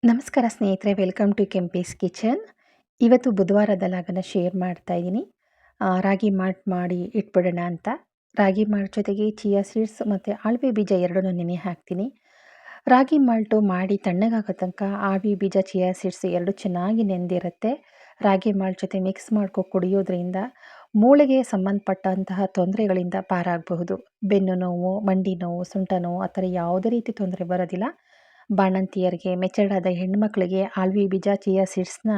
ನಮಸ್ಕಾರ ಸ್ನೇಹಿತರೆ, welcome to Kempee's kitchen. ಇವತ್ತು ಬುಧವಾರದಲ್ಲಾಗನ ಶೇರ್ ಮಾಡ್ತಾ ಇದ್ದೀನಿ. ರಾಗಿ ಮಾಲ್ಟ್ ಮಾಡಿ ಇಟ್ಬಿಡೋಣ ಅಂತ. ರಾಗಿ ಮಾಲ್ಟ್ ಜೊತೆಗೆ ಚಿಯಾ ಸೀಡ್ಸ್ ಮತ್ತು ಆಳ್ವಿ ಬೀಜ ಎರಡನ್ನೂ ನೆನೆ ಹಾಕ್ತೀನಿ. ರಾಗಿ ಮಾಲ್ಟು ಮಾಡಿ ತಣ್ಣಗಾಗೋ ತನಕ ಆಳ್ವಿ ಬೀಜ, ಚಿಯಾ ಸೀಡ್ಸ್ ಎರಡು ಚೆನ್ನಾಗಿ ನೆಂದಿರುತ್ತೆ. ರಾಗಿ ಮಾಲ್ಟ್ ಜೊತೆ ಮಿಕ್ಸ್ ಮಾಡ್ಕೊ ಕುಡಿಯೋದ್ರಿಂದ ಮೂಳೆಗೆ ಸಂಬಂಧಪಟ್ಟಂತಹ ತೊಂದರೆಗಳಿಂದ ಪಾರಾಗಬಹುದು. ಬೆನ್ನು ನೋವು, ಮಂಡಿ ನೋವು, ಸೊಂಟ ನೋವು ಆ ಥರ ಯಾವುದೇ ರೀತಿ ತೊಂದರೆ ಬರೋದಿಲ್ಲ. ಬಾಣಂತಿಯರಿಗೆ, ಮೆಚರ್ಡ್ ಆದ ಹೆಣ್ಮಕ್ಳಿಗೆ ಆಳ್ವಿ ಬೀಜ, ಚಿಯಾ ಸೀಡ್ಸ್ನ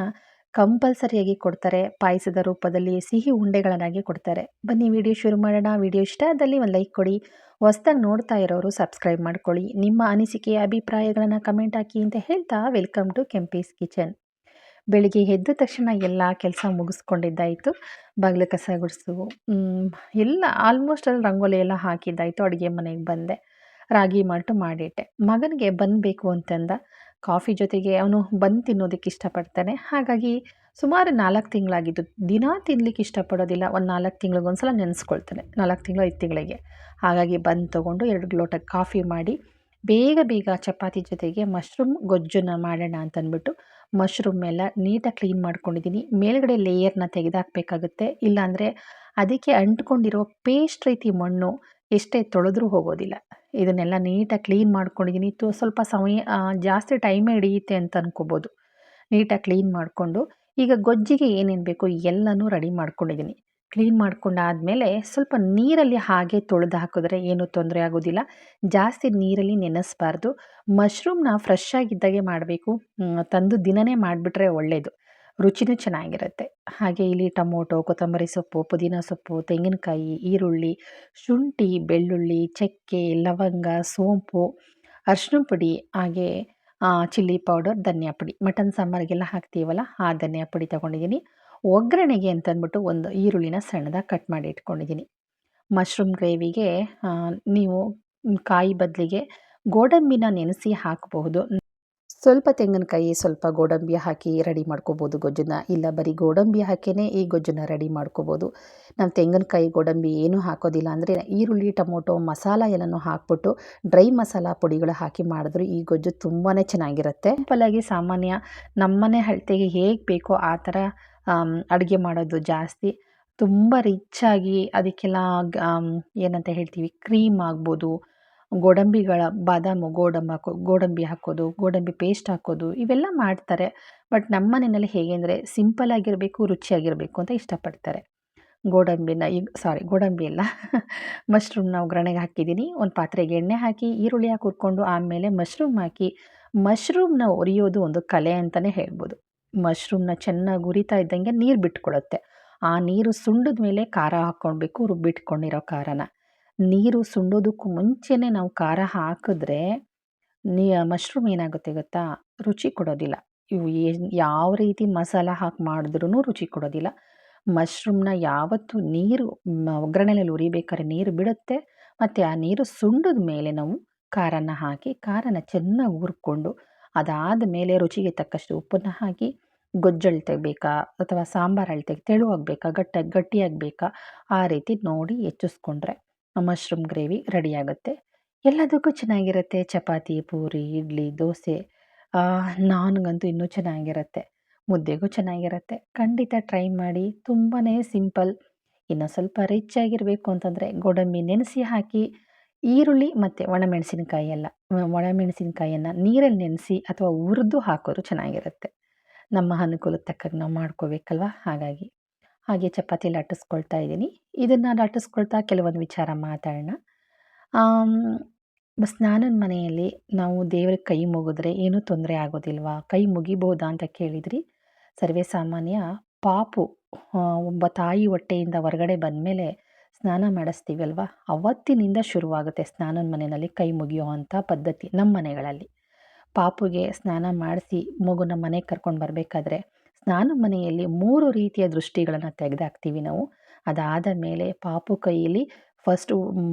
ಕಂಪಲ್ಸರಿಯಾಗಿ ಕೊಡ್ತಾರೆ. ಪಾಯಸದ ರೂಪದಲ್ಲಿ ಸಿಹಿ ಉಂಡೆಗಳನ್ನಾಗಿ ಕೊಡ್ತಾರೆ. ಬನ್ನಿ ವಿಡಿಯೋ ಶುರು ಮಾಡೋಣ. ವಿಡಿಯೋ ಇಷ್ಟ ಆದಲ್ಲಿ ಒಂದು ಲೈಕ್ ಕೊಡಿ. ಹೊಸ್ದಾಗಿ ನೋಡ್ತಾ ಇರೋರು ಸಬ್ಸ್ಕ್ರೈಬ್ ಮಾಡ್ಕೊಳ್ಳಿ. ನಿಮ್ಮ ಅನಿಸಿಕೆ, ಅಭಿಪ್ರಾಯಗಳನ್ನು ಕಮೆಂಟ್ ಹಾಕಿ ಅಂತ ಹೇಳ್ತಾ ವೆಲ್ಕಮ್ ಟು ಕೆಂಪೀಸ್ ಕಿಚನ್. ಬೆಳಿಗ್ಗೆ ಎದ್ದ ತಕ್ಷಣ ಎಲ್ಲ ಕೆಲಸ ಮುಗಿಸ್ಕೊಂಡಿದ್ದಾಯಿತು. ಬಾಗಿಲು ಕಸ ಗುಡಿಸು ಎಲ್ಲ ಆಲ್ಮೋಸ್ಟ್ ಅಲ್ಲಿ ರಂಗೋಲಿ ಎಲ್ಲ ಹಾಕಿದ್ದಾಯಿತು. ಅಡುಗೆ ಮನೆಗೆ ಬಂದೆ. ರಾಗಿ ಮಾಲ್ಟು ಮಾಡಿಟ್ಟೆ. ಮಗನಿಗೆ ಬನ್ ಬೇಕು ಅಂತಂದ. ಕಾಫಿ ಜೊತೆಗೆ ಅವನು ಬನ್ ತಿನ್ನೋದಕ್ಕೆ ಇಷ್ಟಪಡ್ತಾನೆ. ಹಾಗಾಗಿ ಸುಮಾರು 4 ತಿಂಗಳಾಗಿದ್ದು. ದಿನ ತಿನ್ನಲಿಕ್ಕೆ ಇಷ್ಟಪಡೋದಿಲ್ಲ. ಒಂದು 4 ತಿಂಗಳಿಗೊಂದ್ಸಲ ನೆನೆಸ್ಕೊಳ್ತಾನೆ. 4 ತಿಂಗಳು 5 ತಿಂಗಳಿಗೆ. ಹಾಗಾಗಿ ಬನ್ ತೊಗೊಂಡು 2 ಲೋಟ ಕಾಫಿ ಮಾಡಿ ಬೇಗ ಬೇಗ ಚಪಾತಿ ಜೊತೆಗೆ ಮಶ್ರೂಮ್ ಗೊಜ್ಜನ್ನು ಮಾಡೋಣ ಅಂತಂದ್ಬಿಟ್ಟು ಮಶ್ರೂಮ್ ಎಲ್ಲ ನೀಟಾಗಿ ಕ್ಲೀನ್ ಮಾಡ್ಕೊಂಡಿದ್ದೀನಿ. ಮೇಲ್ಗಡೆ ಲೇಯರ್ನ ತೆಗೆದಾಕಬೇಕಾಗುತ್ತೆ. ಇಲ್ಲಾಂದರೆ ಅದಕ್ಕೆ ಅಂಟ್ಕೊಂಡಿರೋ ಪೇಸ್ಟ್ ರೀತಿ ಮಣ್ಣು ಎಷ್ಟೇ ತೊಳೆದ್ರೂ ಹೋಗೋದಿಲ್ಲ. ಇದನ್ನೆಲ್ಲ ನೀಟಾಗಿ ಕ್ಲೀನ್ ಮಾಡ್ಕೊಂಡಿದ್ದೀನಿ. ಸ್ವಲ್ಪ ಸಮಯ ಜಾಸ್ತಿ ಟೈಮೇ ಹಿಡಿಯುತ್ತೆ ಅಂತ ಅನ್ಕೋಬೋದು. ನೀಟಾಗಿ ಕ್ಲೀನ್ ಮಾಡಿಕೊಂಡು ಈಗ ಗೊಜ್ಜಿಗೆ ಏನೇನು ಬೇಕೋ ಎಲ್ಲನೂ ರೆಡಿ ಮಾಡ್ಕೊಂಡಿದ್ದೀನಿ. ಕ್ಲೀನ್ ಮಾಡ್ಕೊಂಡಾದಮೇಲೆ ಸ್ವಲ್ಪ ನೀರಲ್ಲಿ ಹಾಗೆ ತೊಳೆದು ಹಾಕಿದ್ರೆ ಏನೂ ತೊಂದರೆ ಆಗೋದಿಲ್ಲ. ಜಾಸ್ತಿ ನೀರಲ್ಲಿ ನೆನೆಸಬಾರ್ದು. ಮಶ್ರೂಮ್ನ ಫ್ರೆಶ್ ಆಗಿದ್ದಾಗೆ ಮಾಡಬೇಕು. ತಂದು ದಿನವೇ ಮಾಡಿಬಿಟ್ರೆ ಒಳ್ಳೆಯದು. ರುಚಿನೂ ಚೆನ್ನಾಗಿರುತ್ತೆ. ಹಾಗೆ ಇಲ್ಲಿ ಟೊಮೊಟೊ, ಕೊತ್ತಂಬರಿ ಸೊಪ್ಪು, ಪುದೀನ ಸೊಪ್ಪು, ತೆಂಗಿನಕಾಯಿ, ಈರುಳ್ಳಿ, ಶುಂಠಿ, ಬೆಳ್ಳುಳ್ಳಿ, ಚಕ್ಕೆ, ಲವಂಗ, ಸೋಂಪು, ಅರಿಶಿನ ಪುಡಿ, ಹಾಗೆ ಚಿಲ್ಲಿ ಪೌಡರ್, ಧನಿಯಾ ಪುಡಿ, ಮಟನ್ ಸಾಂಬಾರಿಗೆಲ್ಲ ಹಾಕ್ತೀವಲ್ಲ ಆ ಧನಿಯಾ ಪುಡಿ ತೊಗೊಂಡಿದ್ದೀನಿ. ಒಗ್ಗರಣೆಗೆ ಅಂತಂದ್ಬಿಟ್ಟು ಒಂದು ಈರುಳ್ಳಿನ ಸಣ್ಣದಾಗಿ ಕಟ್ ಮಾಡಿ ಇಟ್ಕೊಂಡಿದ್ದೀನಿ. ಮಶ್ರೂಮ್ ಗ್ರೇವಿಗೆ ನೀವು ಕಾಯಿ ಬದಲಿಗೆ ಗೋಡಂಬಿನ ನೆನೆಸಿ ಹಾಕಬಹುದು. ಸ್ವಲ್ಪ ತೆಂಗಿನಕಾಯಿ, ಸ್ವಲ್ಪ ಗೋಡಂಬಿ ಹಾಕಿ ರೆಡಿ ಮಾಡ್ಕೋಬೋದು ಗೊಜ್ಜನ್ನು. ಇಲ್ಲ ಬರೀ ಗೋಡಂಬಿ ಹಾಕಿಯೇ ಈ ಗೊಜ್ಜನ್ನು ರೆಡಿ ಮಾಡ್ಕೋಬೋದು. ನಾವು ತೆಂಗಿನಕಾಯಿ, ಗೋಡಂಬಿ ಏನೂ ಹಾಕೋದಿಲ್ಲ. ಅಂದರೆ ಈರುಳ್ಳಿ, ಟೊಮೊಟೊ, ಮಸಾಲ ಎಲ್ಲನೂ ಹಾಕ್ಬಿಟ್ಟು ಡ್ರೈ ಮಸಾಲ ಪುಡಿಗಳು ಹಾಕಿ ಮಾಡಿದ್ರು ಈ ಗೊಜ್ಜು ತುಂಬಾ ಚೆನ್ನಾಗಿರುತ್ತೆ. ಸಿಂಪಲ್ಲಾಗಿ ಸಾಮಾನ್ಯ ನಮ್ಮನೆ ಅಳತೆಗೆ ಹೇಗೆ ಬೇಕೋ ಆ ಥರ ಅಡುಗೆ ಮಾಡೋದು ಜಾಸ್ತಿ. ತುಂಬ ರಿಚ್ಚಾಗಿ ಅದಕ್ಕೆಲ್ಲ ಏನಂತ ಹೇಳ್ತೀವಿ, ಕ್ರೀಮ್ ಆಗ್ಬೋದು, ಗೋಡಂಬಿಗಳ ಬಾದಾಮು ಗೋಡಂಬಿ ಹಾಕೋದು, ಗೋಡಂಬಿ ಪೇಸ್ಟ್ ಹಾಕೋದು ಇವೆಲ್ಲ ಮಾಡ್ತಾರೆ. ಬಟ್ ನಮ್ಮ ಮನೆಯಲ್ಲಿ ಹೇಗೆ ಅಂದರೆ ಸಿಂಪಲ್ಲಾಗಿರಬೇಕು, ರುಚಿಯಾಗಿರಬೇಕು ಅಂತ ಇಷ್ಟಪಡ್ತಾರೆ. ಗೋಡಂಬಿ ಎಲ್ಲ ಮಶ್ರೂಮ್ನ ಒಗ್ಗರಣೆಗೆ ಹಾಕಿದ್ದೀನಿ. ಒಂದು ಪಾತ್ರೆಗೆ ಎಣ್ಣೆ ಹಾಕಿ ಈರುಳ್ಳಿ ಹಾಕಿ ಹುರ್ಕೊಂಡು ಆಮೇಲೆ ಮಶ್ರೂಮ್ ಹಾಕಿ ಮಶ್ರೂಮ್ನ ಹುರಿಯೋದು ಒಂದು ಕಲೆ ಅಂತಲೇ ಹೇಳ್ಬೋದು. ಮಶ್ರೂಮ್ನ ಚೆನ್ನಾಗಿ ಹುರಿತಾ ಇದ್ದಂಗೆ ನೀರು ಬಿಟ್ಕೊಳ್ಳುತ್ತೆ. ಆ ನೀರು ಸುಂಡಿದ ಮೇಲೆ ಖಾರ ಹಾಕ್ಕೊಳ್ಬೇಕು, ರುಬ್ಬಿಟ್ಕೊಂಡಿರೋ ಖಾರನ. ನೀರು ಸುಂಡೋದಕ್ಕೂ ಮುಂಚೆನೇ ನಾವು ಖಾರ ಹಾಕಿದ್ರೆ ಮಶ್ರೂಮ್ ಏನಾಗುತ್ತೆ ಗೊತ್ತಾ, ರುಚಿ ಕೊಡೋದಿಲ್ಲ. ಇವು ಯಾವ ರೀತಿ ಮಸಾಲ ಹಾಕಿ ಮಾಡಿದ್ರೂ ರುಚಿ ಕೊಡೋದಿಲ್ಲ. ಮಶ್ರೂಮ್ನ ಯಾವತ್ತೂ ನೀರು ಒಗ್ಗರಣೆಯಲ್ಲಿ ಹುರಿಬೇಕಾದ್ರೆ ನೀರು ಬಿಡುತ್ತೆ. ಮತ್ತು ಆ ನೀರು ಸುಂಡಿದ ಮೇಲೆ ನಾವು ಖಾರನ ಹಾಕಿ ಖಾರನ ಚೆನ್ನಾಗಿ ಹುರ್ಕೊಂಡು ಅದಾದ ಮೇಲೆ ರುಚಿಗೆ ತಕ್ಕಷ್ಟು ಉಪ್ಪನ್ನು ಹಾಕಿ ಗೊಜ್ಜಳ್ತೆ ಬೇಕಾ ಅಥವಾ ಸಾಂಬಾರು ಅಳತೆಗೆ ತೆಳುವಾಗಬೇಕಾ, ಗಟ್ಟಿಯಾಗಬೇಕಾ ಆ ರೀತಿ ನೋಡಿ ಹೆಚ್ಚಿಸ್ಕೊಂಡ್ರೆ ಮಶ್ರೂಮ್ ಗ್ರೇವಿ ರೆಡಿಯಾಗುತ್ತೆ. ಎಲ್ಲದಕ್ಕೂ ಚೆನ್ನಾಗಿರುತ್ತೆ. ಚಪಾತಿ, ಪೂರಿ, ಇಡ್ಲಿ, ದೋಸೆ, ನಾನ್ಗಂತೂ ಇನ್ನೂ ಚೆನ್ನಾಗಿರುತ್ತೆ. ಮುದ್ದೆಗೂ ಚೆನ್ನಾಗಿರುತ್ತೆ. ಖಂಡಿತ ಟ್ರೈ ಮಾಡಿ. ತುಂಬಾ ಸಿಂಪಲ್. ಇನ್ನು ಸ್ವಲ್ಪ ರಿಚ್ ಆಗಿರಬೇಕು ಅಂತಂದರೆ ಗೋಡಂಬಿ ನೆನೆಸಿ ಹಾಕಿ ಈರುಳ್ಳಿ ಮತ್ತು ಒಣಮೆಣಸಿನಕಾಯಿಯನ್ನು ನೀರಲ್ಲಿ ನೆನೆಸಿ ಅಥವಾ ಹುರಿದು ಹಾಕೋರು ಚೆನ್ನಾಗಿರುತ್ತೆ. ನಮ್ಮ ಅನುಕೂಲಕ್ಕೆ ತಕ್ಕಂಗೆ ನಾವು ಮಾಡ್ಕೋಬೇಕಲ್ವ, ಹಾಗಾಗಿ. ಹಾಗೆ ಚಪಾತಿ ಲಟ್ಟಿಸ್ಕೊಳ್ತಾ ಇದ್ದೀನಿ. ಇದನ್ನು ಲಟ್ಟಿಸ್ಕೊಳ್ತಾ ಕೆಲವೊಂದು ವಿಚಾರ ಮಾತಾಡೋಣ. ಸ್ನಾನದ ಮನೆಯಲ್ಲಿ ನಾವು ದೇವ್ರಿಗೆ ಕೈ ಮುಗಿದ್ರೆ ಏನೂ ತೊಂದರೆ ಆಗೋದಿಲ್ವಾ, ಕೈ ಮುಗಿಬೋದಾ ಅಂತ ಕೇಳಿದ್ರಿ. ಸರ್ವೇ ಸಾಮಾನ್ಯ ಪಾಪು ಒಬ್ಬ ತಾಯಿ ಹೊಟ್ಟೆಯಿಂದ ಹೊರಗಡೆ ಬಂದಮೇಲೆ ಸ್ನಾನ ಮಾಡಿಸ್ತೀವಲ್ವ, ಅವತ್ತಿನಿಂದ ಶುರುವಾಗುತ್ತೆ ಸ್ನಾನದ ಮನೆಯಲ್ಲಿ ಕೈ ಮುಗಿಯೋ ಅಂಥ ಪದ್ಧತಿ ನಮ್ಮ ಮನೆಗಳಲ್ಲಿ. ಪಾಪುಗೆ ಸ್ನಾನ ಮಾಡಿಸಿ ಮಗುನ ಮನೆಗೆ ಕರ್ಕೊಂಡು ಬರಬೇಕಾದ್ರೆ ಸ್ನಾನದ ಮನೆಯಲ್ಲಿ 3 ರೀತಿಯ ದೃಷ್ಟಿಗಳನ್ನು ತೆಗೆದಾಕ್ತೀವಿ ನಾವು. ಅದಾದ ಮೇಲೆ ಪಾಪು ಕೈಯಲ್ಲಿ ಫಸ್ಟು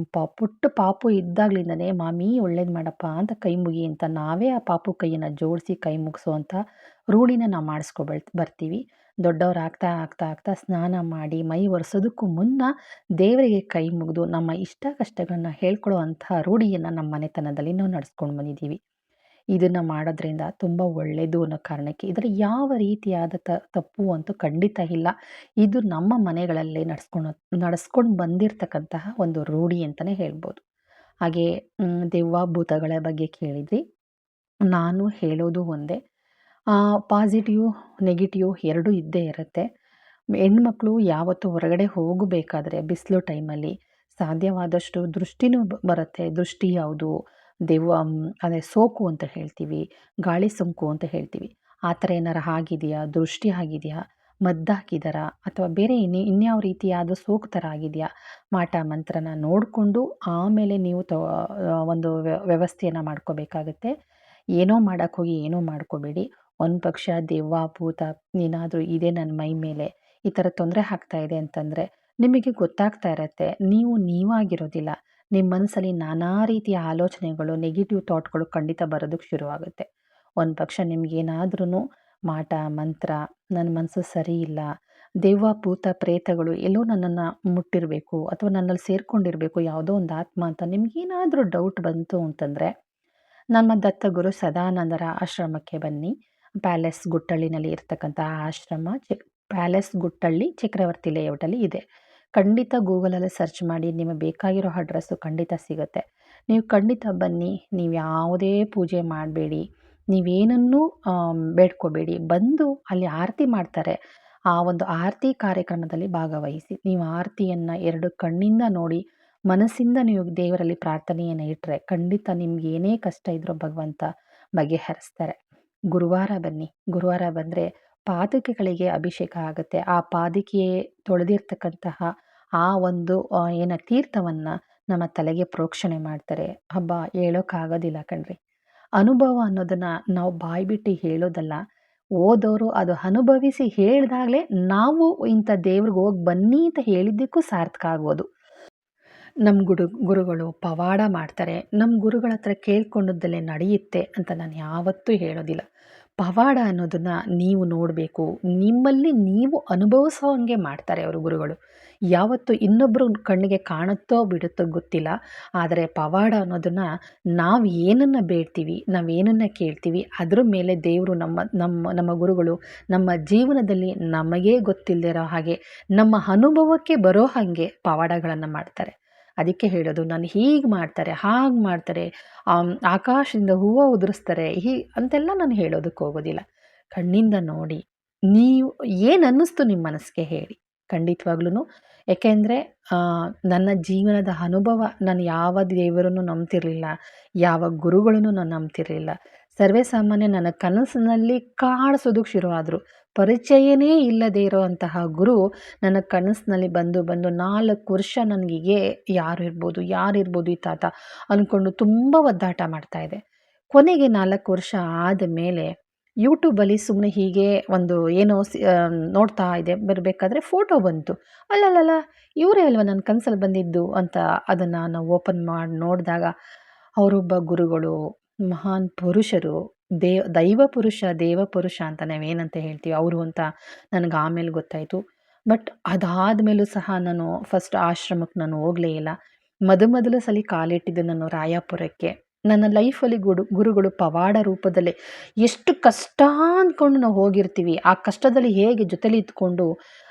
ಪುಟ್ಟ ಪಾಪು ಇದ್ದಾಗಲಿಂದನೇ ಮಾಮಿ ಒಳ್ಳೇದು ಮಾಡಪ್ಪ ಅಂತ ಕೈ ಮುಗಿ ಅಂತ ನಾವೇ ಆ ಪಾಪು ಕೈಯನ್ನು ಜೋಡಿಸಿ ಕೈ ಮುಗಿಸೋವಂಥ ರೂಢಿನ ನಾವು ಬರ್ತೀವಿ. ದೊಡ್ಡವ್ರು ಆಗ್ತಾ ಆಗ್ತಾ ಆಗ್ತಾ ಸ್ನಾನ ಮಾಡಿ ಮೈ ಒರೆಸೋದಕ್ಕೂ ಮುನ್ನ ದೇವರಿಗೆ ಕೈ ಮುಗಿದು ನಮ್ಮ ಇಷ್ಟ ಕಷ್ಟಗಳನ್ನ ಹೇಳ್ಕೊಳ್ಳೋ ಅಂಥ ರೂಢಿಯನ್ನು ನಮ್ಮ ಮನೆತನದಲ್ಲಿ ನಾವು ನಡೆಸ್ಕೊಂಡು ಬಂದಿದ್ದೀವಿ. ಇದನ್ನು ಮಾಡೋದ್ರಿಂದ ತುಂಬ ಒಳ್ಳೆಯದು ಅನ್ನೋ ಕಾರಣಕ್ಕೆ. ಇದರ ಯಾವ ರೀತಿಯಾದ ತಪ್ಪು ಅಂತೂ ಖಂಡಿತ ಇಲ್ಲ. ಇದು ನಮ್ಮ ಮನೆಗಳಲ್ಲೇ ನಡೆಸ್ಕೊಂಡು ಬಂದಿರತಕ್ಕಂತಹ ಒಂದು ರೂಢಿ ಅಂತಲೇ ಹೇಳ್ಬೋದು. ಹಾಗೆ ದೆವ್ವ ಭೂತಗಳ ಬಗ್ಗೆ ಕೇಳಿದ್ರಿ. ನಾನು ಹೇಳೋದು ಒಂದೇ, ಪಾಸಿಟಿವ್, ನೆಗೆಟಿವ್ ಎರಡೂ ಇದ್ದೇ ಇರುತ್ತೆ. ಹೆಣ್ಮಕ್ಳು ಯಾವತ್ತೂ ಹೊರಗಡೆ ಹೋಗಬೇಕಾದ್ರೆ ಬಿಸಿಲು ಟೈಮಲ್ಲಿ ಸಾಧ್ಯವಾದಷ್ಟು ದೃಷ್ಟಿನೂ ಬರುತ್ತೆ. ದೃಷ್ಟಿ ಯಾವುದು, ದೆವ್ವ ಅದೇ ಸೋಕು ಅಂತ ಹೇಳ್ತೀವಿ, ಗಾಳಿ ಸೋಂಕು ಅಂತ ಹೇಳ್ತೀವಿ. ಆ ಥರ ಏನಾರು ಆಗಿದೆಯಾ, ದೃಷ್ಟಿ ಆಗಿದೆಯಾ, ಮದ್ದು ಹಾಕಿದಾರಾ, ಅಥವಾ ಬೇರೆ ಇನ್ಯಾವ ರೀತಿಯಾದ ಸೋಂಕು ಥರ ಆಗಿದೆಯಾ, ಮಾಟ ಮಂತ್ರನ ನೋಡಿಕೊಂಡು ಆಮೇಲೆ ನೀವು ಒಂದು ವ್ಯವಸ್ಥೆಯನ್ನು ಮಾಡ್ಕೋಬೇಕಾಗತ್ತೆ. ಏನೋ ಮಾಡೋಕ್ಕೋಗಿ ಏನೋ ಮಾಡ್ಕೋಬೇಡಿ. ಒಂದು ಪಕ್ಷ ದೆವ್ವ ಭೂತ ಏನಾದರೂ ಇದೆ ನನ್ನ ಮೈ ಮೇಲೆ, ಈ ಥರ ತೊಂದರೆ ಆಗ್ತಾ ಇದೆ ಅಂತಂದರೆ ನಿಮಗೆ ಗೊತ್ತಾಗ್ತಾ ಇರತ್ತೆ, ನೀವು ನೀವಾಗಿರೋದಿಲ್ಲ. ನಿಮ್ಮ ಮನಸ್ಸಲ್ಲಿ ನಾನಾ ರೀತಿಯ ಆಲೋಚನೆಗಳು, ನೆಗೆಟಿವ್ ಥಾಟ್ಗಳು ಖಂಡಿತ ಬರೋದಕ್ಕೆ ಶುರುವಾಗುತ್ತೆ. ಒಂದು ಪಕ್ಷ ನಿಮಗೇನಾದ್ರೂ ಮಾಟ ಮಂತ್ರ, ನನ್ನ ಮನಸ್ಸು ಸರಿ ಇಲ್ಲ, ದೆವ್ವ ಭೂತ ಪ್ರೇತಗಳು ಎಲ್ಲೋ ನನ್ನನ್ನು ಮುಟ್ಟಿರಬೇಕು ಅಥವಾ ನನ್ನಲ್ಲಿ ಸೇರಿಕೊಂಡಿರಬೇಕು ಯಾವುದೋ ಒಂದು ಆತ್ಮ ಅಂತ ನಿಮಗೇನಾದರೂ ಡೌಟ್ ಬಂತು ಅಂತಂದರೆ ನಮ್ಮ ದತ್ತಗುರು ಸದಾನಂದರ ಆಶ್ರಮಕ್ಕೆ ಬನ್ನಿ. ಪ್ಯಾಲೇಸ್ ಗುಟ್ಟಳ್ಳಿನಲ್ಲಿ ಇರ್ತಕ್ಕಂಥ ಆಶ್ರಮ ಪ್ಯಾಲೇಸ್ ಗುಟ್ಟಳ್ಳಿ, ಚಕ್ರವರ್ತಿ ಲೇಔಟಲ್ಲಿ ಇದೆ. ಖಂಡಿತ ಗೂಗಲಲ್ಲಿ ಸರ್ಚ್ ಮಾಡಿ, ನಿಮಗೆ ಬೇಕಾಗಿರೋ ಅಡ್ರೆಸ್ಸು ಖಂಡಿತ ಸಿಗುತ್ತೆ. ನೀವು ಖಂಡಿತ ಬನ್ನಿ. ನೀವು ಯಾವುದೇ ಪೂಜೆ ಮಾಡಬೇಡಿ, ನೀವೇನನ್ನೂ ಬೇಡ್ಕೋಬೇಡಿ. ಬಂದು ಅಲ್ಲಿ ಆರತಿ ಮಾಡ್ತಾರೆ, ಆ ಒಂದು ಆರತಿ ಕಾರ್ಯಕ್ರಮದಲ್ಲಿ ಭಾಗವಹಿಸಿ. ನೀವು ಆರತಿಯನ್ನು 2 ಕಣ್ಣಿಂದ ನೋಡಿ, ಮನಸ್ಸಿಂದ ನೀವು ದೇವರಲ್ಲಿ ಪ್ರಾರ್ಥನೆಯನ್ನು ಇಟ್ಟರೆ ಖಂಡಿತ ನಿಮ್ಗೆ ಏನೇ ಕಷ್ಟ ಇದ್ರೂ ಭಗವಂತ ಬಗೆಹರಿಸ್ತಾರೆ. ಗುರುವಾರ ಬನ್ನಿ. ಗುರುವಾರ ಬಂದರೆ ಪಾದುಕೆಗಳಿಗೆ ಅಭಿಷೇಕ ಆಗುತ್ತೆ. ಆ ಪಾದುಕೆ ತೊಳೆದಿರ್ತಕ್ಕಂತಹ ಆ ಒಂದು ತೀರ್ಥವನ್ನು ನಮ್ಮ ತಲೆಗೆ ಪ್ರೋಕ್ಷಣೆ ಮಾಡ್ತಾರೆ. ಹಬ್ಬ ಹೇಳೋಕ್ಕಾಗೋದಿಲ್ಲ ಕಣ್ರಿ. ಅನುಭವ ಅನ್ನೋದನ್ನು ನಾವು ಬಾಯ್ಬಿಟ್ಟು ಹೇಳೋದಲ್ಲ, ಓದೋರು ಅದು ಅನುಭವಿಸಿ ಹೇಳಿದಾಗಲೇ ನಾವು ಇಂಥ ದೇವ್ರಿಗೆ ಹೋಗಿ ಬನ್ನಿ ಅಂತ ಹೇಳಿದ್ದಕ್ಕೂ ಸಾರ್ಥಕ ಆಗೋದು. ನಮ್ಮ ಗುರುಗಳು ಪವಾಡ ಮಾಡ್ತಾರೆ, ನಮ್ಮ ಗುರುಗಳ ಹತ್ರ ಕೇಳ್ಕೊಂಡದ್ದಲ್ಲೇ ನಡೆಯುತ್ತೆ ಅಂತ ನಾನು ಯಾವತ್ತೂ ಹೇಳೋದಿಲ್ಲ. ಪವಾಡ ಅನ್ನೋದನ್ನು ನೀವು ನೋಡಬೇಕು, ನಿಮ್ಮಲ್ಲಿ ನೀವು ಅನುಭವಿಸೋ ಹಂಗೆ ಮಾಡ್ತಾರೆ ಅವರು ಗುರುಗಳು. ಯಾವತ್ತು ಇನ್ನೊಬ್ಬರು ಕಣ್ಣಿಗೆ ಕಾಣುತ್ತೋ ಬಿಡುತ್ತೋ ಗೊತ್ತಿಲ್ಲ, ಆದರೆ ಪವಾಡ ಅನ್ನೋದನ್ನು ನಾವು ಏನನ್ನು ಬೇಡ್ತೀವಿ, ನಾವೇನನ್ನು ಕೇಳ್ತೀವಿ, ಅದ್ರ ಮೇಲೆ ದೇವರು ನಮ್ಮ ನಮ್ಮ ನಮ್ಮ ಗುರುಗಳು ನಮ್ಮ ಜೀವನದಲ್ಲಿ ನಮಗೇ ಗೊತ್ತಿಲ್ಲದಿರೋ ಹಾಗೆ, ನಮ್ಮ ಅನುಭವಕ್ಕೆ ಬರೋ ಹಾಗೆ ಪವಾಡಗಳನ್ನು ಮಾಡ್ತಾರೆ. ಅದಕ್ಕೆ ಹೇಳೋದು, ನಾನು ಹೀಗೆ ಮಾಡ್ತಾರೆ, ಹಾಗೆ ಮಾಡ್ತಾರೆ, ಆಕಾಶದಿಂದ ಹೂವು ಉದುರಿಸ್ತಾರೆ, ಅಂತೆಲ್ಲ ನಾನು ಹೇಳೋದಕ್ಕೆ ಹೋಗೋದಿಲ್ಲ. ಕಣ್ಣಿಂದ ನೋಡಿ, ನೀವು ಏನು ಅನ್ನಿಸ್ತು ನಿಮ್ಮ ಮನಸ್ಸಿಗೆ ಹೇಳಿ. ಖಂಡಿತವಾಗ್ಲೂ ಏಕೆಂದರೆ ನನ್ನ ಜೀವನದ ಅನುಭವ, ನಾನು ಯಾವ ದೇವರನ್ನು ನಂಬ್ತಿರಲಿಲ್ಲ, ಯಾವ ಗುರುಗಳನ್ನು ನಾನು ನಂಬ್ತಿರಲಿಲ್ಲ. ಸರ್ವೇ ಸಾಮಾನ್ಯ ನನ್ನ ಕನಸಿನಲ್ಲಿ ಕಾಣಿಸೋದಕ್ಕೆ ಶುರುವಾದರು. ಪರಿಚಯನೇ ಇಲ್ಲದೇ ಇರೋವಂತಹ ಗುರು ನನ್ನ ಕನಸಿನಲ್ಲಿ ಬಂದು 4 ವರ್ಷ ನನಗೆ ಯಾರಿರ್ಬೋದು ಈ ತಾತ ಅಂದ್ಕೊಂಡು ತುಂಬ ಒದ್ದಾಟ ಮಾಡ್ತಾಯಿದ್ದೆ. ಕೊನೆಗೆ 4 ವರ್ಷ ಆದ ಮೇಲೆ ಯೂಟ್ಯೂಬಲ್ಲಿ ಸುಮ್ಮನೆ ಹೀಗೆ ಒಂದು ಏನೋ ನೋಡ್ತಾ ಇದೆ, ಬರಬೇಕಾದ್ರೆ ಫೋಟೋ ಬಂತು. ಅಲ್ಲಲ್ಲ, ಇವರೇ ಅಲ್ವ ನನ್ನ ಕನಸಲ್ಲಿ ಬಂದಿದ್ದು ಅಂತ ಅದನ್ನು ನಾವು ಓಪನ್ ಮಾಡಿ ನೋಡಿದಾಗ ಅವರೊಬ್ಬ ಗುರುಗಳು, ಮಹಾನ್ ಪುರುಷರು, ದೈವ ಪುರುಷ, ದೇವ ಪುರುಷ ಅಂತ ನಾವೇನಂತ ಹೇಳ್ತೀವಿ ಅವರು ಅಂತ ನನಗೆ ಆಮೇಲೆ ಗೊತ್ತಾಯಿತು. ಬಟ್ ಅದಾದಮೇಲೂ ಸಹ ನಾನು ಫಸ್ಟ್ ಆಶ್ರಮಕ್ಕೆ ನಾನು ಹೋಗಲೇ ಇಲ್ಲ. ಮೊದಲ ಸಲ ಕಾಲಿಟ್ಟಿದ್ದು ನಾನು ರಾಯಾಪುರಕ್ಕೆ. ನನ್ನ ಲೈಫಲ್ಲಿ ಗುರುಗಳು ಪವಾಡ ರೂಪದಲ್ಲೇ ಎಷ್ಟು ಕಷ್ಟ ಅಂದ್ಕೊಂಡು ನಾವು ಹೋಗಿರ್ತೀವಿ, ಆ ಕಷ್ಟದಲ್ಲಿ ಹೇಗೆ ಜೊತೆಲಿ ಇದ್ಕೊಂಡು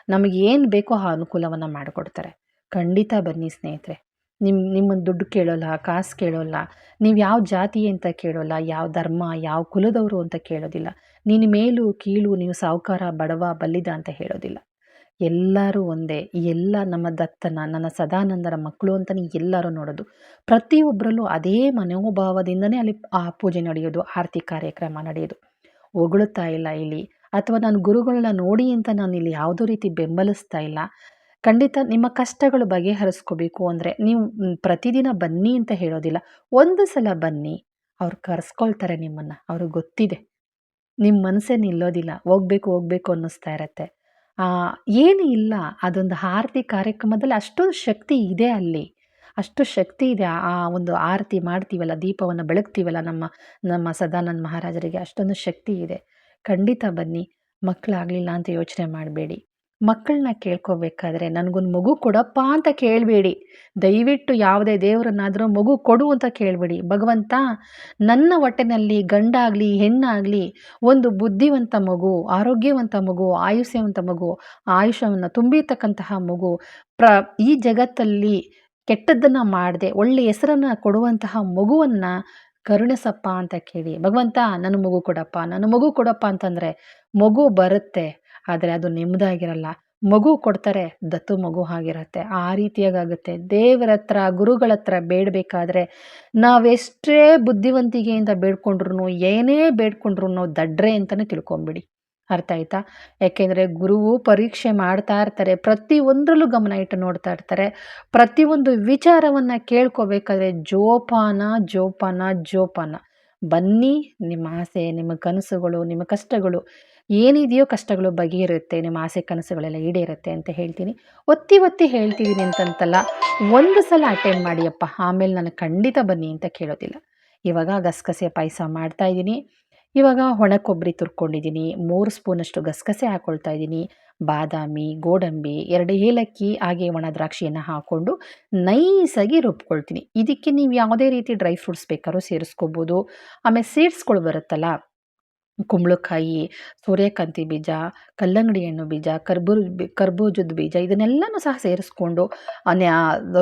ನಮಗೇನು ಬೇಕೋ ಆ ಅನುಕೂಲವನ್ನು ಮಾಡಿಕೊಡ್ತಾರೆ. ಖಂಡಿತ ಬನ್ನಿ ಸ್ನೇಹಿತರೆ. ನಿಮ್ಮನ್ನು ದುಡ್ಡು ಕೇಳೋಲ್ಲ, ಕಾಸು ಕೇಳೋಲ್ಲ, ನೀವು ಯಾವ ಜಾತಿ ಅಂತ ಕೇಳೋಲ್ಲ, ಯಾವ ಧರ್ಮ, ಯಾವ ಕುಲದವರು ಅಂತ ಕೇಳೋದಿಲ್ಲ, ನೀನು ಮೇಲು ಕೀಳು, ನೀವು ಸಾಹುಕಾರ ಬಡವ ಬಲ್ಲಿದ ಅಂತ ಹೇಳೋದಿಲ್ಲ. ಎಲ್ಲರೂ ಒಂದೇ. ಎಲ್ಲ ನಮ್ಮ ದತ್ತನ, ನನ್ನ ಸದಾನಂದರ ಮಕ್ಕಳು ಅಂತಲೇ ಎಲ್ಲರೂ ನೋಡೋದು. ಪ್ರತಿಯೊಬ್ಬರಲ್ಲೂ ಅದೇ ಮನೋಭಾವದಿಂದನೇ ಅಲ್ಲಿ ಆ ಪೂಜೆ ನಡೆಯೋದು, ಆರತಿ ಕಾರ್ಯಕ್ರಮ ನಡೆಯೋದು. ಹೊಗಳುತ್ತಾ ಇಲ್ಲ ಇಲ್ಲಿ, ಅಥವಾ ನಾನು ಗುರುಗಳನ್ನ ನೋಡಿ ಅಂತ ನಾನು ಇಲ್ಲಿ ಯಾವುದೋ ರೀತಿ ಬೆಂಬಲಿಸ್ತಾ ಇಲ್ಲ. ಖಂಡಿತ ನಿಮ್ಮ ಕಷ್ಟಗಳು ಬಗೆಹರಿಸ್ಕೋಬೇಕು ಅಂದರೆ ನೀವು ಪ್ರತಿದಿನ ಬನ್ನಿ ಅಂತ ಹೇಳೋದಿಲ್ಲ. ಒಂದು ಸಲ ಬನ್ನಿ, ಅವ್ರು ಕರೆಸ್ಕೊಳ್ತಾರೆ ನಿಮ್ಮನ್ನು. ಅವ್ರಿಗೆ ಗೊತ್ತಿದೆ ನಿಮ್ಮ ಮನಸ್ಸೇ ನಿಲ್ಲೋದಿಲ್ಲ, ಹೋಗಬೇಕು ಅನ್ನಿಸ್ತಾ ಇರತ್ತೆ. ಏನೂ ಇಲ್ಲ, ಅದೊಂದು ಆರತಿ ಕಾರ್ಯಕ್ರಮದಲ್ಲಿ ಅಷ್ಟೊಂದು ಶಕ್ತಿ ಇದೆ ಅಲ್ಲಿ, ಅಷ್ಟು ಶಕ್ತಿ ಇದೆ. ಆ ಒಂದು ಆರತಿ ಮಾಡ್ತೀವಲ್ಲ, ದೀಪವನ್ನು ಬೆಳಗ್ತೀವಲ್ಲ ನಮ್ಮ ಸದಾನಂದ ಮಹಾರಾಜರಿಗೆ, ಅಷ್ಟೊಂದು ಶಕ್ತಿ ಇದೆ. ಖಂಡಿತ ಬನ್ನಿ. ಮಕ್ಕಳಾಗಲಿಲ್ಲ ಅಂತ ಯೋಚನೆ ಮಾಡಬೇಡಿ. ಮಕ್ಕಳನ್ನ ಕೇಳ್ಕೋಬೇಕಾದ್ರೆ ನನಗೊಂದು ಮಗು ಕೊಡಪ್ಪ ಅಂತ ಕೇಳಬೇಡಿ. ದಯವಿಟ್ಟು ಯಾವುದೇ ದೇವರನ್ನಾದರೂ ಮಗು ಕೊಡು ಅಂತ ಕೇಳಬೇಡಿ. ಭಗವಂತ ನನ್ನ ಹೊಟ್ಟೆನಲ್ಲಿ ಗಂಡಾಗಲಿ ಹೆಣ್ಣಾಗಲಿ ಒಂದು ಬುದ್ಧಿವಂತ ಮಗು, ಆರೋಗ್ಯವಂತ ಮಗು, ಆಯುಷ್ಯವಂತ ಮಗು, ಆಯುಷ್ಯವನ್ನು ತುಂಬಿರ್ತಕ್ಕಂತಹ ಮಗು, ಈ ಜಗತ್ತಲ್ಲಿ ಕೆಟ್ಟದ್ದನ್ನು ಮಾಡದೆ ಒಳ್ಳೆ ಹೆಸರನ್ನು ಕೊಡುವಂತಹ ಮಗುವನ್ನು ಕರುಣಿಸಪ್ಪ ಅಂತ ಕೇಳಿ. ಭಗವಂತ ನನ್ನ ಮಗು ಕೊಡಪ್ಪ, ನನ್ನ ಮಗು ಕೊಡಪ್ಪ ಅಂತಂದರೆ ಮಗು ಬರುತ್ತೆ. ಆದರೆ ಅದು ನಿಮ್ಮದಾಗಿರಲ್ಲ. ಮಗು ಕೊಡ್ತಾರೆ, ದತ್ತು ಮಗು ಆಗಿರುತ್ತೆ. ಆ ರೀತಿಯಾಗುತ್ತೆ. ದೇವರ ಹತ್ರ, ಗುರುಗಳ ಹತ್ರ ಬೇಡಬೇಕಾದ್ರೆ ನಾವೆಷ್ಟೇ ಬುದ್ಧಿವಂತಿಕೆಯಿಂದ ಬೇಡ್ಕೊಂಡ್ರು, ಏನೇ ಬೇಡ್ಕೊಂಡ್ರು ದಡ್ರೆ ಅಂತಲೇ ತಿಳ್ಕೊಂಬಿಡಿ. ಅರ್ಥ ಆಯ್ತಾ? ಯಾಕೆಂದರೆ ಗುರುವು ಪರೀಕ್ಷೆ ಮಾಡ್ತಾ ಇರ್ತಾರೆ. ಪ್ರತಿಯೊಂದರಲ್ಲೂ ಗಮನ ಇಟ್ಟು ನೋಡ್ತಾ ಇರ್ತಾರೆ. ಪ್ರತಿಯೊಂದು ವಿಚಾರವನ್ನು ಕೇಳ್ಕೋಬೇಕಾದ್ರೆ ಜೋಪಾನ ಜೋಪಾನ ಜೋಪಾನ. ಬನ್ನಿ, ನಿಮ್ಮ ಆಸೆ, ನಿಮ್ಮ ಕನಸುಗಳು, ನಿಮ್ಮ ಕಷ್ಟಗಳು ಏನಿದೆಯೋ ಕಷ್ಟಗಳು ಬಗೆಯಿರುತ್ತೆ. ನಿಮ್ಮ ಆಸೆ ಕನಸುಗಳೆಲ್ಲ ಈಡೇರುತ್ತೆ ಅಂತ ಹೇಳ್ತೀನಿ. ಒತ್ತಿ ಒತ್ತಿ ಹೇಳ್ತಿದ್ದೀನಿ ಅಂತಂತಲ್ಲ, ಒಂದು ಸಲ ಅಟೆಂಡ್ ಮಾಡಿಯಪ್ಪ, ಆಮೇಲೆ ನನಗೆ ಖಂಡಿತ ಬನ್ನಿ ಅಂತ ಕೇಳೋದಿಲ್ಲ. ಇವಾಗ ಗಸಗಸೆ ಪಾಯಸ ಮಾಡ್ತಾಯಿದ್ದೀನಿ. ಇವಾಗ ಒಣ ಕೊಬ್ಬರಿ ತುರ್ಕೊಂಡಿದ್ದೀನಿ. 3 ಸ್ಪೂನಷ್ಟು ಗಸಗಸೆ ಹಾಕ್ಕೊಳ್ತಾ ಇದ್ದೀನಿ. ಬಾದಾಮಿ, ಗೋಡಂಬಿ, 2 ಏಲಕ್ಕಿ ಹಾಗೆ ಒಣ ದ್ರಾಕ್ಷಿಯನ್ನು ಹಾಕ್ಕೊಂಡು ನೈಸಾಗಿ ರುಬ್ಕೊಳ್ತೀನಿ. ಇದಕ್ಕೆ ನೀವು ಯಾವುದೇ ರೀತಿ ಡ್ರೈ ಫ್ರೂಟ್ಸ್ ಬೇಕಾದ್ರೂ ಸೇರಿಸ್ಕೋಬೋದು. ಆಮೇಲೆ ಸೀಡ್ಸ್ಗಳು ಬರುತ್ತಲ್ಲ, ಕುಂಬಳಕಾಯಿ, ಸೂರ್ಯಕಾಂತಿ ಬೀಜ, ಕಲ್ಲಂಗಡಿ ಹಣ್ಣು ಬೀಜ, ಕರ್ಬೂಜದ ಬೀಜ, ಇದನ್ನೆಲ್ಲನೂ ಸಹ ಸೇರಿಸ್ಕೊಂಡು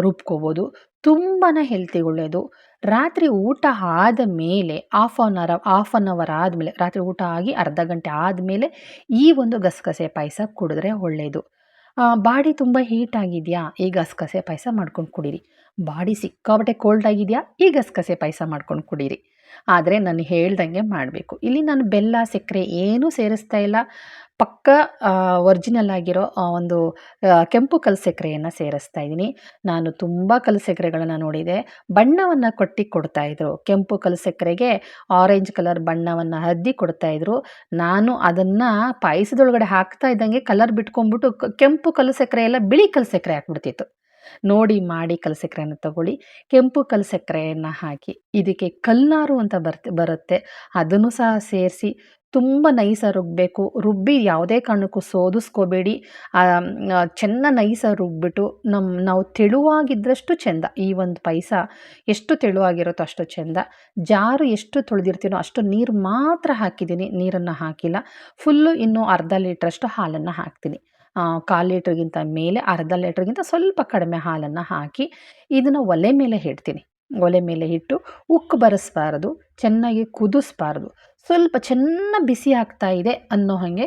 ರುಬ್ಕೋಬೋದು. ತುಂಬಾ ಹೆಲ್ತಿಗೆ ಒಳ್ಳೆಯದು. ರಾತ್ರಿ ಊಟ ಆದ ಮೇಲೆ ಹಾಫ್ ಆನ್ ಅವರ್ ಆದಮೇಲೆ, ರಾತ್ರಿ ಊಟ ಆಗಿ ಅರ್ಧ ಗಂಟೆ ಆದಮೇಲೆ ಈ ಒಂದು ಗಸಗಸೆ ಪಾಯಸ ಕುಡಿದ್ರೆ ಒಳ್ಳೆಯದು. ಬಾಡಿ ತುಂಬ ಹೀಟ್ ಆಗಿದೆಯಾ, ಈ ಗಸಗಸೆ ಪಾಯಸ ಮಾಡ್ಕೊಂಡು ಕುಡೀರಿ. ಬಾಡಿ ಸಿಕ್ಕಾಪಟ್ಟೆ ಕೋಲ್ಡ್ ಆಗಿದೆಯಾ, ಈ ಗಸಗಸೆ ಪಾಯಸ ಮಾಡ್ಕೊಂಡು ಕುಡೀರಿ. ಆದರೆ ನಾನು ಹೇಳ್ದಂಗೆ ಮಾಡಬೇಕು. ಇಲ್ಲಿ ನಾನು ಬೆಲ್ಲ, ಸಕ್ಕರೆ ಏನೂ ಸೇರಿಸ್ತಾ ಇಲ್ಲ. ಪಕ್ಕ ಒರಿಜಿನಲ್ ಆಗಿರೋ ಒಂದು ಕೆಂಪು ಕಲ್ಲು ಸಕ್ಕರೆಯನ್ನು ಸೇರಿಸ್ತಾ ಇದ್ದೀನಿ. ನಾನು ತುಂಬ ಕಲ್ಲು ಸಕ್ಕರೆಗಳನ್ನು ನೋಡಿದೆ. ಬಣ್ಣವನ್ನು ಕೊಡ್ತಾಯಿದ್ರು. ಕೆಂಪು ಕಲ್ಲು ಸಕ್ಕರೆಗೆ ಆರೆಂಜ್ ಕಲರ್ ಬಣ್ಣವನ್ನು ಅದ್ದಿ ಕೊಡ್ತಾಯಿದ್ರು. ನಾನು ಅದನ್ನು ಪಾಯಸದೊಳಗಡೆ ಹಾಕ್ತಾ ಇದ್ದಂಗೆ ಕಲರ್ ಬಿಟ್ಕೊಂಡ್ಬಿಟ್ಟು ಕೆಂಪು ಕಲ್ಲು ಸಕ್ಕರೆ ಎಲ್ಲ ಬಿಳಿ ಕಲ್ಲು ಸಕ್ಕರೆ ಹಾಕ್ಬಿಡ್ತಿತ್ತು. ನೋಡಿ ಮಾಡಿ ಕಲ್ಲು ಸಕ್ಕರೆಯನ್ನು ತಗೊಳ್ಳಿ. ಕೆಂಪು ಕಲ್ಲು ಸಕ್ಕರೆಯನ್ನು ಹಾಕಿ ಇದಕ್ಕೆ ಕಲ್ನಾರು ಅಂತ ಬರುತ್ತೆ, ಅದನ್ನು ಸಹ ಸೇರಿಸಿ ತುಂಬ ನೈಸಾಗಿ ರುಬ್ಬಬೇಕು. ರುಬ್ಬಿ ಯಾವುದೇ ಕಾರಣಕ್ಕೂ ಸೋದಿಸ್ಕೋಬೇಡಿ. ನೈಸಾಗಿ ರುಬ್ಬಿಟ್ಟು ನಾವು ತೆಳುವಾಗಿದ್ದಷ್ಟು ಚೆಂದ. ಈ ಒಂದು ಪಾಯಸ ಎಷ್ಟು ತೆಳುವಾಗಿರುತ್ತೋ ಅಷ್ಟು ಚೆಂದ. ಜಾರು ಎಷ್ಟು ತೊಳೆದಿರ್ತೀನೋ ಅಷ್ಟು ನೀರು ಮಾತ್ರ ಹಾಕಿದ್ದೀನಿ, ನೀರನ್ನು ಹಾಕಿಲ್ಲ. ಫುಲ್ಲು ಇನ್ನೂ ಅರ್ಧ ಲೀಟ್ರಷ್ಟು ಹಾಲನ್ನು ಹಾಕ್ತೀನಿ. 1/4 ಲೀಟ್ರಿಗಿಂತ ಮೇಲೆ, ಅರ್ಧ ಲೀಟ್ರಿಗಿಂತ ಸ್ವಲ್ಪ ಕಡಿಮೆ ಹಾಲನ್ನು ಹಾಕಿ ಇದನ್ನು ಒಲೆ ಮೇಲೆ ಇಡ್ತೀನಿ. ಒಲೆ ಮೇಲೆ ಇಟ್ಟು ಉಕ್ಕು ಬರಿಸ್ಬಾರ್ದು, ಚೆನ್ನಾಗಿ ಕುದಿಸ್ಬಾರ್ದು. ಸ್ವಲ್ಪ ಚೆನ್ನಾಗಿ ಬಿಸಿ ಆಗ್ತಾ ಇದೆ ಅನ್ನೋ ಹಾಗೆ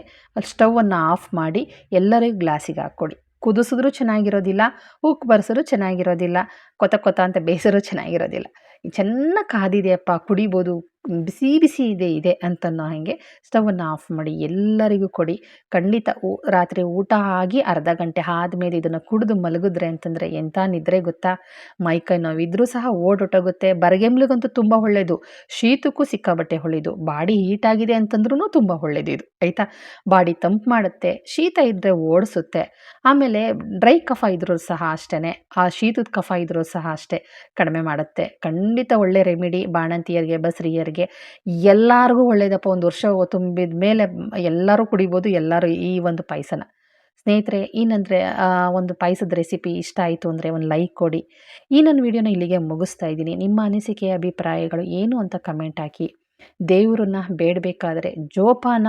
ಸ್ಟವನ್ನು ಆಫ್ ಮಾಡಿ ಎಲ್ಲರಿಗೂ ಗ್ಲಾಸಿಗೆ ಹಾಕ್ಕೊಡಿ. ಕುದಿಸಿದ್ರೂ ಚೆನ್ನಾಗಿರೋದಿಲ್ಲ, ಉಕ್ಕು ಬರೆಸಿದ್ರೂ ಚೆನ್ನಾಗಿರೋದಿಲ್ಲ, ಕೊತ ಕೊತ ಅಂತ ಬೇಯಿಸಿದ್ರೂ ಚೆನ್ನಾಗಿರೋದಿಲ್ಲ. ಚೆನ್ನಾಗಿ ಕಾದಿದೆಯಪ್ಪ, ಕುಡಿಬೋದು, ಬಿಸಿ ಬಿಸಿ ಇದೆ ಅಂತನ್ನೋ ಹಾಗೆ ಸ್ಟವನ್ನು ಆಫ್ ಮಾಡಿ ಎಲ್ಲರಿಗೂ ಕೊಡಿ. ಖಂಡಿತ ರಾತ್ರಿ ಊಟ ಆಗಿ ಅರ್ಧ ಗಂಟೆ ಆದಮೇಲೆ ಇದನ್ನು ಕುಡಿದು ಮಲಗಿದ್ರೆ ಅಂತಂದರೆ ಎಂಥ ನಿದ್ರೆ ಗೊತ್ತಾ. ಮೈಕೈ ನೋವಿದ್ರೂ ಸಹ ಓಡೊಟ್ಟೋಗುತ್ತೆ. ಬರಗೆಮ್ಲಿಗಂತೂ ತುಂಬ ಒಳ್ಳೆಯದು, ಶೀತಕ್ಕೂ ಸಿಕ್ಕಾಬಟ್ಟೆ ಒಳ್ಳೆಯದು. ಬಾಡಿ ಹೀಟ್ ಆಗಿದೆ ಅಂತಂದ್ರೂ ತುಂಬ ಒಳ್ಳೆಯದು ಇದು, ಆಯಿತಾ. ಬಾಡಿ ತಂಪು ಮಾಡುತ್ತೆ, ಶೀತ ಇದ್ದರೆ ಓಡಿಸುತ್ತೆ. ಆಮೇಲೆ ಡ್ರೈ ಕಫ ಇದ್ರೂ ಸಹ ಅಷ್ಟೇ, ಆ ಶೀತದ ಕಫ ಇದ್ರೂ ಸಹ ಅಷ್ಟೇ ಕಡಿಮೆ ಮಾಡುತ್ತೆ. ಖಂಡಿತ ಒಳ್ಳೆ ರೆಮಿಡಿ. ಬಾಣಂತಿಯರಿಗೆ, ಬಸರಿಯರಿಗೆ ಎಲ್ಲರಿಗೂ ಒಳ್ಳೆಯದಪ್ಪ. ಒಂದು ವರ್ಷ ತುಂಬಿದ ಮೇಲೆ ಎಲ್ಲರೂ ಕುಡಿಬೋದು, ಎಲ್ಲರೂ ಈ ಒಂದು ಪಾಯಸನ. ಸ್ನೇಹಿತರೆ, ಒಂದು ಪಾಯಸದ ರೆಸಿಪಿ ಇಷ್ಟ ಆಯಿತು ಅಂದರೆ ಒಂದು ಲೈಕ್ ಕೊಡಿ. ಈ ನನ್ನ ವಿಡಿಯೋನ ಇಲ್ಲಿಗೆ ಮುಗಿಸ್ತಾ ಇದ್ದೀನಿ. ನಿಮ್ಮ ಅನಿಸಿಕೆ, ಅಭಿಪ್ರಾಯಗಳು ಏನು ಅಂತ ಕಮೆಂಟ್ ಹಾಕಿ. ದೇವರನ್ನ ಬೇಡಬೇಕಾದ್ರೆ ಜೋಪಾನ,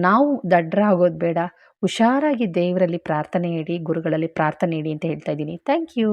ನಾವು ದಡ್ಡರಾಗೋದು ಬೇಡ. ಹುಷಾರಾಗಿ ದೇವರಲ್ಲಿ ಪ್ರಾರ್ಥನೆ ಇಡಿ, ಗುರುಗಳಲ್ಲಿ ಪ್ರಾರ್ಥನೆ ಇಡಿ ಅಂತ ಹೇಳ್ತಾ ಇದ್ದೀನಿ. Thank you.